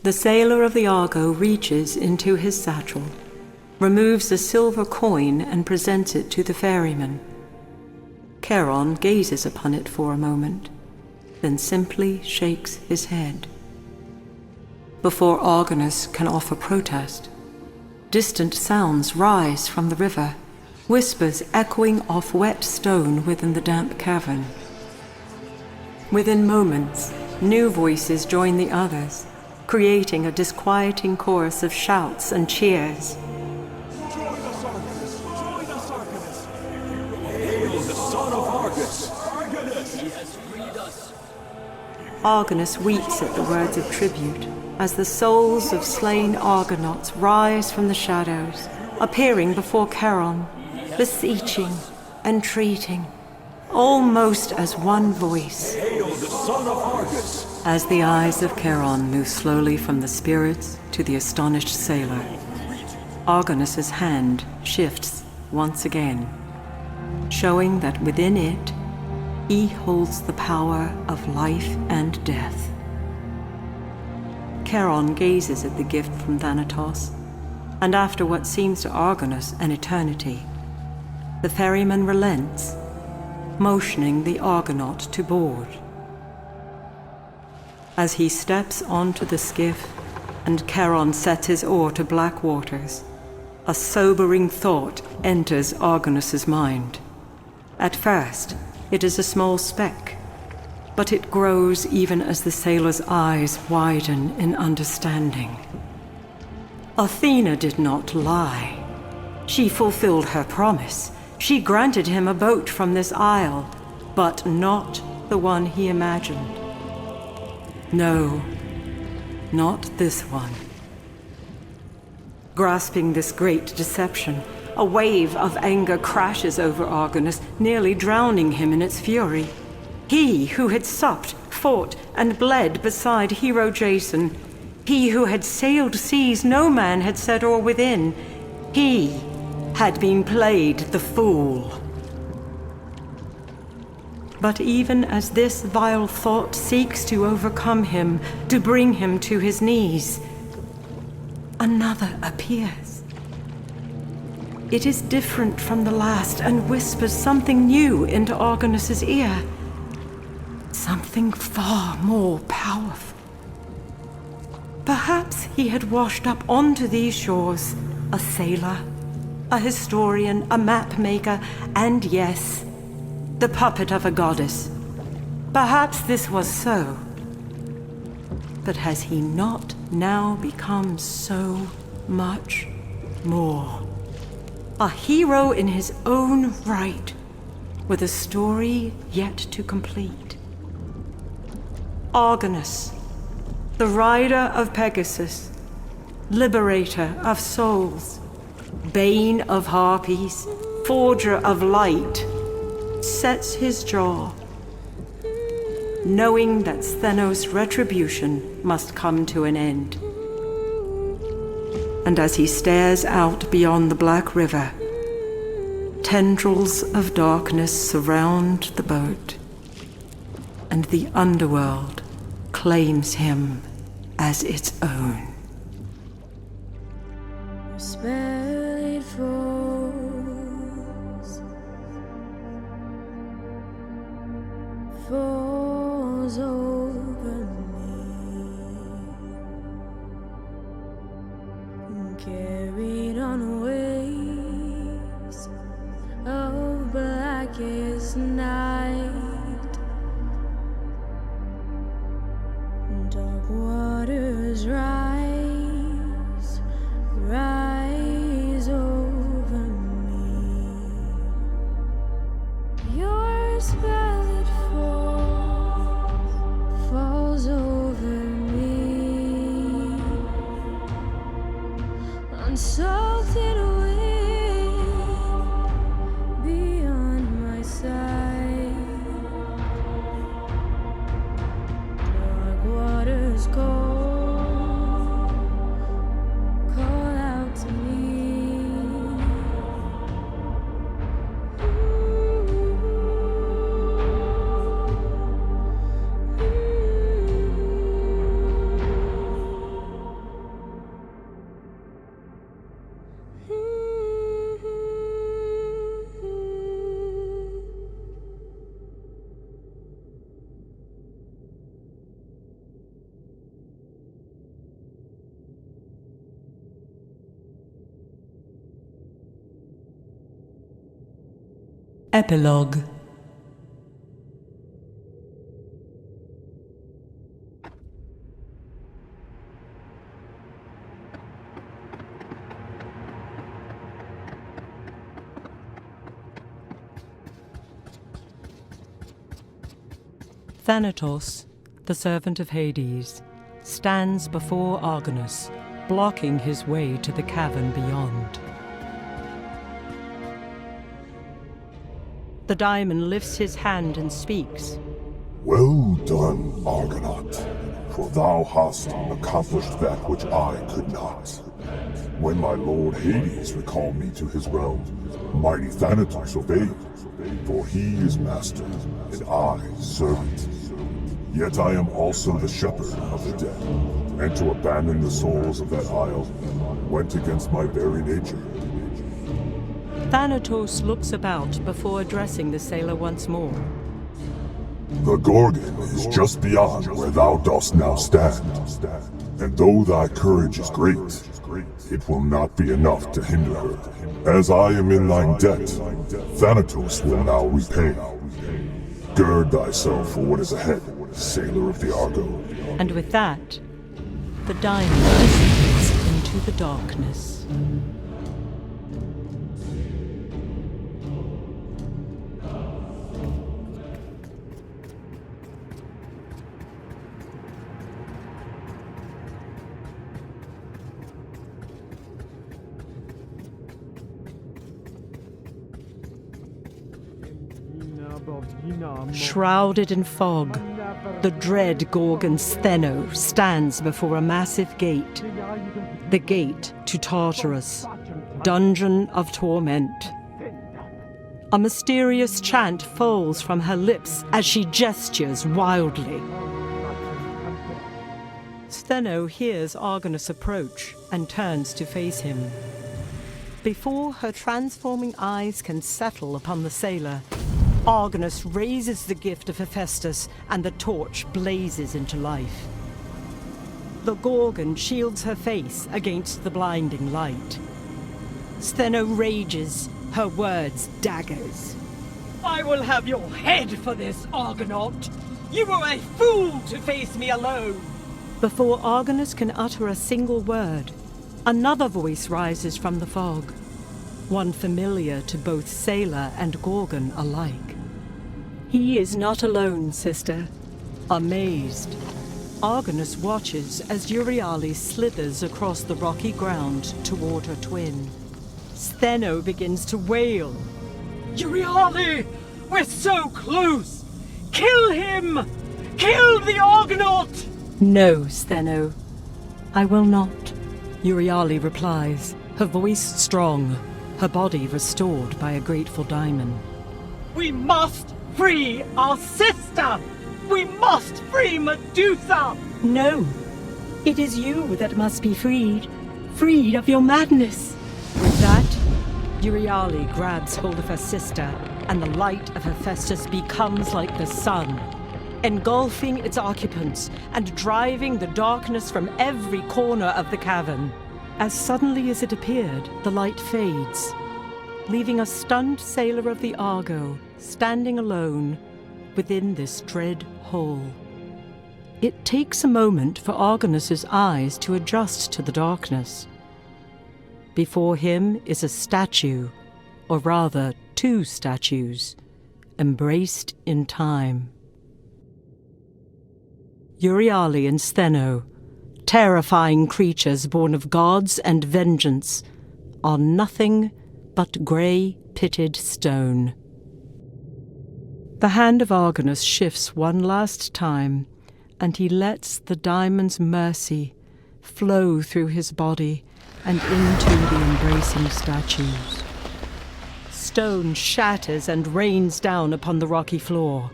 The sailor of the Argo reaches into his satchel, removes a silver coin and presents it to the ferryman. Charon gazes upon it for a moment, then simply shakes his head. Before Argonus can offer protest, distant sounds rise from the river, whispers echoing off wet stone within the damp cavern. Within moments, new voices join the others, creating a disquieting chorus of shouts and cheers. Join us, Argonus! Join us, Argonus! Hail the son of Argus! Argonus! He has freed us! Argonus weeps at the words of tribute as the souls of slain Argonauts rise from the shadows, appearing before Charon, beseeching, entreating, almost as one voice. Hail the son of Argus! As the eyes of Charon move slowly from the spirits to the astonished sailor, Argonus's hand shifts once again, showing that within it, he holds the power of life and death. Charon gazes at the gift from Thanatos, and after what seems to Argonus an eternity, the ferryman relents, motioning the Argonaut to board. As he steps onto the skiff and Charon sets his oar to black waters, a sobering thought enters Argonus's mind. At first, it is a small speck, but it grows even as the sailor's eyes widen in understanding. Athena did not lie. She fulfilled her promise. She granted him a boat from this isle, but not the one he imagined. No, not this one. Grasping this great deception, a wave of anger crashes over Argonus, nearly drowning him in its fury. He who had supped, fought, and bled beside hero Jason, he who had sailed seas no man had set oar within, he had been played the fool. But even as this vile thought seeks to overcome him, to bring him to his knees, another appears. It is different from the last and whispers something new into Argonus's ear. Something far more powerful. Perhaps he had washed up onto these shores, a sailor, a historian, a map maker, and yes, the puppet of a goddess. Perhaps this was so. But has he not now become so much more? A hero in his own right, with a story yet to complete. Argonus, the rider of Pegasus, liberator of souls, bane of harpies, forger of light, sets his jaw, knowing that Sthenos' retribution must come to an end. And as he stares out beyond the Black River, tendrils of darkness surround the boat, and the Underworld claims him as its own. Spell it falls over me, carried on waves of blackest night. Dark waters rise over me. Your spell it falls over me. Unsalted wind beyond my sight. Dark waters cold Epilogue. Thanatos, the servant of Hades, stands before Argonus, blocking his way to the cavern beyond. The daimon lifts his hand and speaks. Well done, Argonaut, for thou hast accomplished that which I could not. When my lord Hades recalled me to his realm, mighty Thanatos obeyed, for he is master, and I servant. Yet I am also the shepherd of the dead, and to abandon the souls of that isle went against my very nature. Thanatos looks about before addressing the sailor once more. The Gorgon is just beyond where thou dost now stand, and though thy courage is great, it will not be enough to hinder her. As I am in thine debt, Thanatos will now repay. Gird thyself for what is ahead, sailor of the Argo. And with that, the daimon dissipates into the darkness. Shrouded in fog, the dread Gorgon Stheno stands before a massive gate. The gate to Tartarus, dungeon of torment. A mysterious chant falls from her lips as she gestures wildly. Stheno hears Argonus approach and turns to face him. Before her transforming eyes can settle upon the sailor, Argonus raises the gift of Hephaestus, and the torch blazes into life. The Gorgon shields her face against the blinding light. Stheno rages, her words daggers. I will have your head for this, Argonaut! You were a fool to face me alone! Before Argonus can utter a single word, another voice rises from the fog, one familiar to both sailor and Gorgon alike. He is not alone, sister. Amazed, Argonus watches as Euryale slithers across the rocky ground toward her twin. Stheno begins to wail. Euryale! We're so close! Kill him! Kill the Argonaut! No, Stheno, I will not, Euryale replies, her voice strong, her body restored by a grateful daimon. We must free our sister! We must free Medusa! No, it is you that must be freed of your madness. With that, Euryale grabs hold of her sister, and the light of Hephaestus becomes like the sun, engulfing its occupants and driving the darkness from every corner of the cavern. As suddenly as it appeared, the light fades, leaving a stunned sailor of the Argo standing alone within this dread hole. It takes a moment for Argonus's eyes to adjust to the darkness. Before him is a statue, or rather 2 statues, embraced in time. Euryale and Stheno, terrifying creatures born of gods and vengeance, are nothing but grey, pitted stone. The hand of Argonus shifts one last time, and he lets the daimon's mercy flow through his body and into the embracing statues. Stone shatters and rains down upon the rocky floor.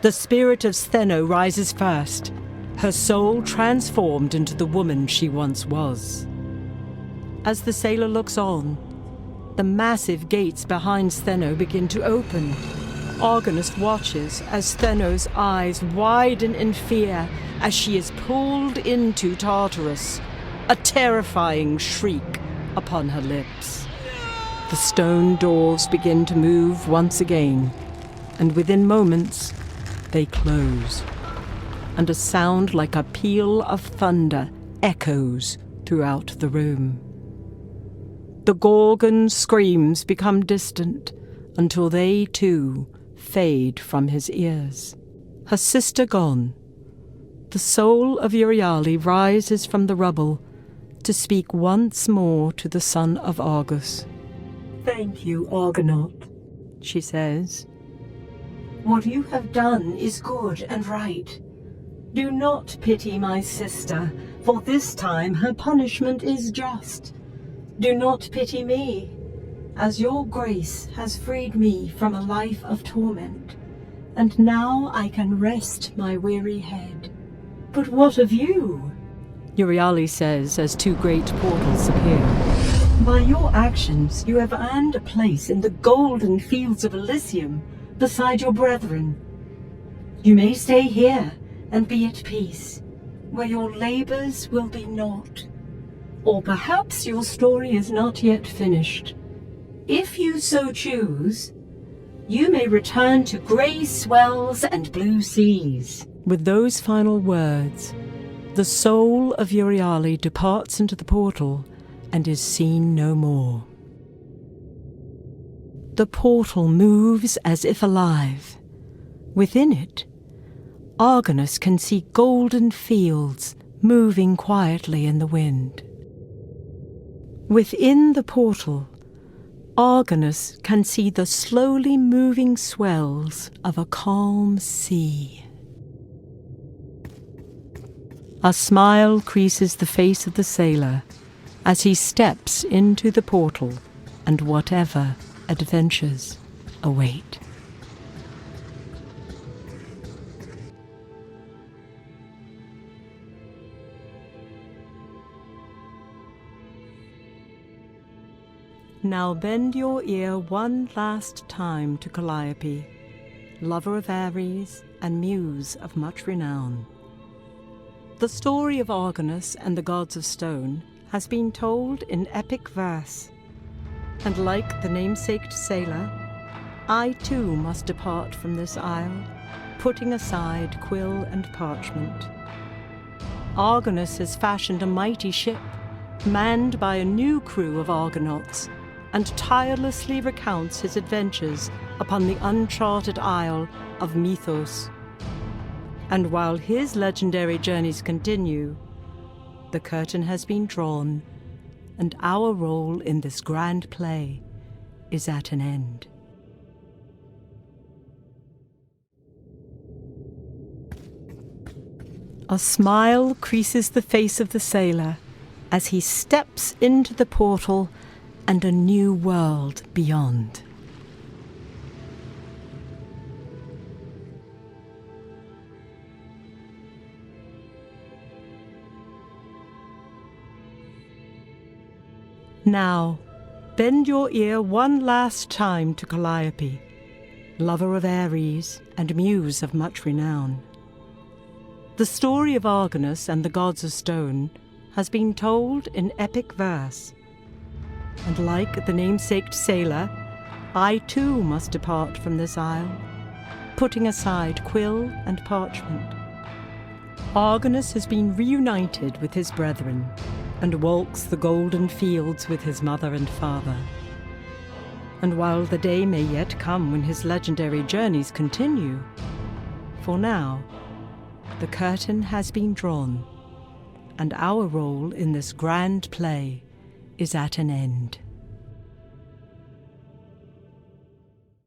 The spirit of Stheno rises first, her soul transformed into the woman she once was. As the sailor looks on, the massive gates behind Stheno begin to open. Argonus watches as Stheno's eyes widen in fear as she is pulled into Tartarus, a terrifying shriek upon her lips. The stone doors begin to move once again, and within moments, they close, and a sound like a peal of thunder echoes throughout the room. The Gorgon's screams become distant until they, too, fade from his ears. Her sister gone, the soul of Euryale rises from the rubble to speak once more to the son of Argus. "Thank you, Argonaut," she says. "What you have done is good and right. Do not pity my sister, for this time her punishment is just. Do not pity me, as your grace has freed me from a life of torment, and now I can rest my weary head. But what of you?" Euryale says as two great portals appear. "By your actions you have earned a place in the golden fields of Elysium beside your brethren. You may stay here and be at peace, where your labors will be naught. Or perhaps your story is not yet finished. If you so choose, you may return to grey swells and blue seas." With those final words, the soul of Euryale departs into the portal and is seen no more. The portal moves as if alive. Within it, Argonus can see golden fields moving quietly in the wind. Within the portal, Argonus can see the slowly moving swells of a calm sea. A smile creases the face of the sailor as he steps into the portal and whatever adventures await. Now bend your ear one last time to Calliope, lover of Ares and muse of much renown. The story of Argonus and the gods of stone has been told in epic verse, and like the namesaked sailor, I too must depart from this isle, putting aside quill and parchment. Argonus has fashioned a mighty ship, manned by a new crew of Argonauts, and tirelessly recounts his adventures upon the uncharted isle of Mythos. And while his legendary journeys continue, the curtain has been drawn, and our role in this grand play is at an end. A smile creases the face of the sailor as he steps into the portal and a new world beyond. Now, bend your ear one last time to Calliope, lover of Ares and muse of much renown. The story of Argonus and the gods of stone has been told in epic verse, and like the namesaked sailor, I too must depart from this isle, putting aside quill and parchment. Argonus has been reunited with his brethren, and walks the golden fields with his mother and father. And while the day may yet come when his legendary journeys continue, for now, the curtain has been drawn, and our role in this grand play is at an end.